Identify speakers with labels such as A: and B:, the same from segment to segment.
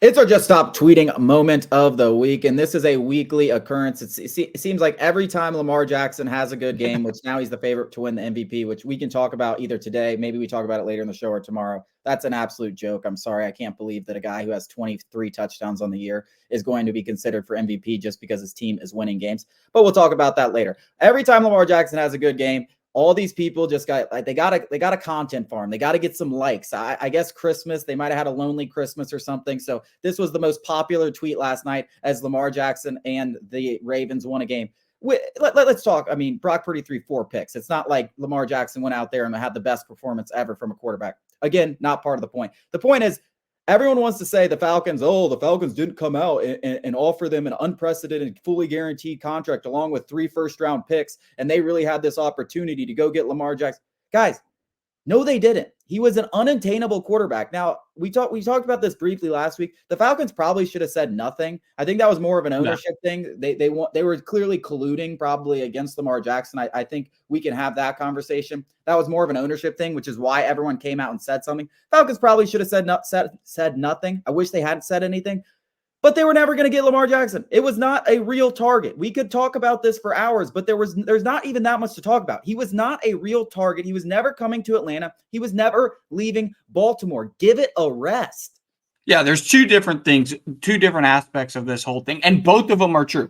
A: It's our just stop tweeting moment of the week, and this is a weekly occurrence. It seems like every time Lamar Jackson has a good game, which now he's the favorite to win the MVP, which we can talk about either today, maybe we talk about it later in the show or tomorrow. That's an absolute joke. I'm sorry. I can't believe that a guy who has 23 touchdowns on the year is going to be considered for MVP just because his team is winning games. But we'll talk about that later. Every time Lamar Jackson has a good game, all these people just got like they got a content farm. They got to get some likes. I guess Christmas, they might have had a lonely Christmas or something. So this was the most popular tweet last night as Lamar Jackson and the Ravens won a game. Let's talk. I mean, Brock Purdy threw 4 picks. It's not like Lamar Jackson went out there and had the best performance ever from a quarterback. Again, not part of the point. The point is, everyone wants to say the Falcons didn't come out and offer them an unprecedented, fully guaranteed contract along with 3 first-round picks, and they really had this opportunity to go get Lamar Jackson. Guys, no, they didn't. He was an unattainable quarterback. Now, we talked about this briefly last week. The Falcons probably should have said nothing. I think that was more of an ownership thing. They were clearly colluding probably against Lamar Jackson. I think we can have that conversation. That was more of an ownership thing, which is why everyone came out and said something. Falcons probably should have said nothing. I wish they hadn't said anything. But they were never going to get Lamar Jackson. It was not a real target. We could talk about this for hours, but there's not even that much to talk about. He was not a real target. He was never coming to Atlanta. He was never leaving Baltimore. Give it a rest.
B: Yeah, there's 2 different things, 2 different aspects of this whole thing, and both of them are true.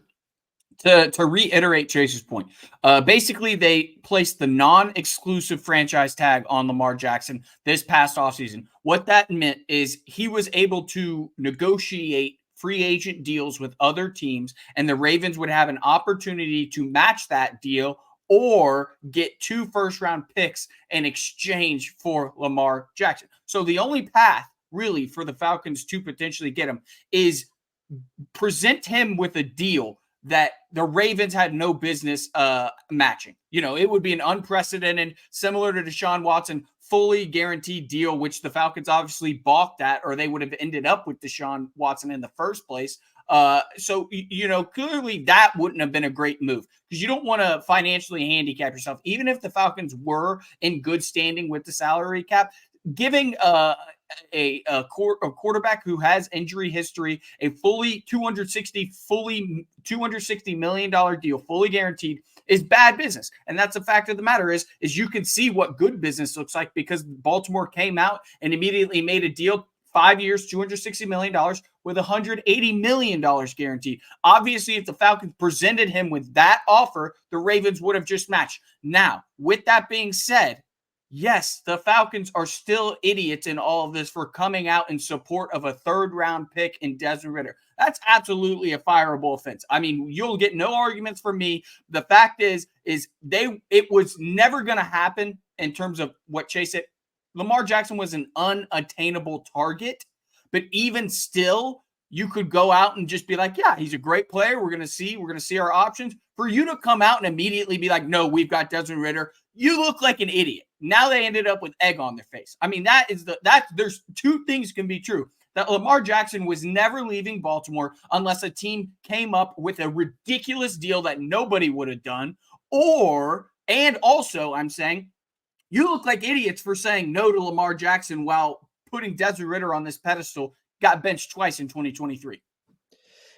B: To reiterate Chase's point, basically they placed the non-exclusive franchise tag on Lamar Jackson this past offseason. What that meant is he was able to negotiate free agent deals with other teams, and the Ravens would have an opportunity to match that deal or get 2 first-round picks in exchange for Lamar Jackson. So the only path really for the Falcons to potentially get him is present him with a deal that the Ravens had no business matching. You know, it would be an unprecedented, similar to Deshaun Watson, fully guaranteed deal, which the Falcons obviously balked at, or they would have ended up with Deshaun Watson in the first place. So, you know, clearly that wouldn't have been a great move because you don't want to financially handicap yourself. Even if the Falcons were in good standing with the salary cap, giving a quarterback who has injury history a fully $260 million deal, fully guaranteed, is bad business. And that's a fact of the matter is you can see what good business looks like because Baltimore came out and immediately made a deal, 5 years, $260 million with $180 million guaranteed. Obviously, if the Falcons presented him with that offer, the Ravens would have just matched. Now, with that being said, yes, the Falcons are still idiots in all of this for coming out in support of a 3rd-round pick in Desmond Ridder. That's absolutely a fireable offense. I mean, you'll get no arguments from me. The fact is it was never going to happen in terms of what Chase said. Lamar Jackson was an unattainable target, but even still, you could go out and just be like, yeah, he's a great player. We're going to see our options. For you to come out and immediately be like, no, we've got Desmond Ridder, you look like an idiot. Now they ended up with egg on their face. I mean, there's 2 things can be true. That Lamar Jackson was never leaving Baltimore unless a team came up with a ridiculous deal that nobody would have done. And also, I'm saying, you look like idiots for saying no to Lamar Jackson while putting Desmond Ridder on this pedestal, got benched twice in 2023.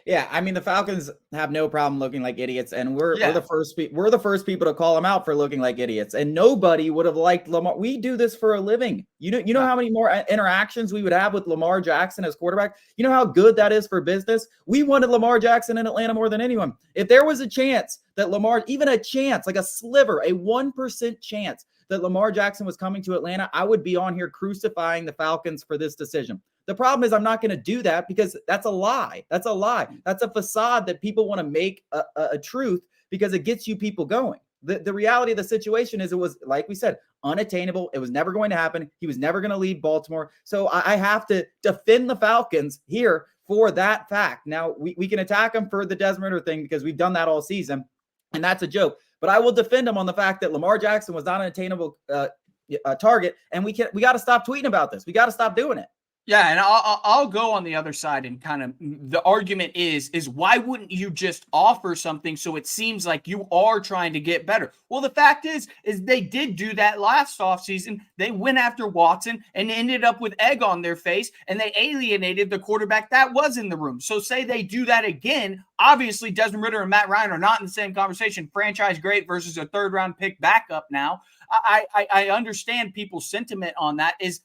A: Yeah, I mean the Falcons have no problem looking like idiots, and we're the first people to call them out for looking like idiots. And nobody would have liked Lamar. We do this for a living. You know how many more interactions we would have with Lamar Jackson as quarterback. You know how good that is for business. We wanted Lamar Jackson in Atlanta more than anyone. If there was a chance that Lamar, even a chance, like a sliver, a 1% chance that Lamar Jackson was coming to Atlanta, I would be on here crucifying the Falcons for this decision. The problem is I'm not going to do that because that's a lie. That's a lie. That's a facade that people want to make a truth because it gets you people going. The reality of the situation is it was, like we said, unattainable. It was never going to happen. He was never going to leave Baltimore. So I have to defend the Falcons here for that fact. Now, we can attack them for the Desmond Ridder thing because we've done that all season, and that's a joke. But I will defend him on the fact that Lamar Jackson was not an attainable target, and we got to stop tweeting about this. We got to stop doing it.
B: Yeah, and I'll go on the other side, and kind of the argument is why wouldn't you just offer something so it seems like you are trying to get better? Well, the fact is they did do that last offseason. They went after Watson and ended up with egg on their face, and they alienated the quarterback that was in the room. So say they do that again, obviously Desmond Ridder and Matt Ryan are not in the same conversation. Franchise great versus a third round pick backup now. I understand people's sentiment on that. Is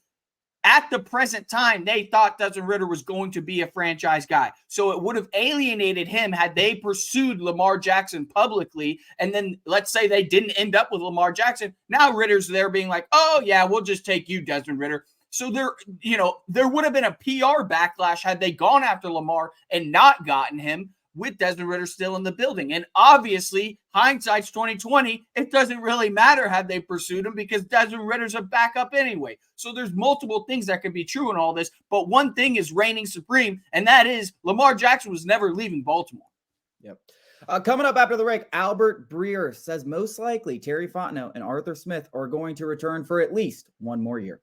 B: at the present time, they thought Desmond Ridder was going to be a franchise guy. So it would have alienated him had they pursued Lamar Jackson publicly. And then let's say they didn't end up with Lamar Jackson. Now Ridder's there being like, oh, yeah, we'll just take you, Desmond Ridder. So there would have been a PR backlash had they gone after Lamar and not gotten him, with Desmond Ridder still in the building. And obviously, hindsight's 2020. It doesn't really matter had they pursued him because Desmond Ridder's a backup anyway. So there's multiple things that could be true in all this. But one thing is reigning supreme, and that is Lamar Jackson was never leaving Baltimore.
A: Yep. Coming up after the break, Albert Breer says most likely Terry Fontenot and Arthur Smith are going to return for at least one more year.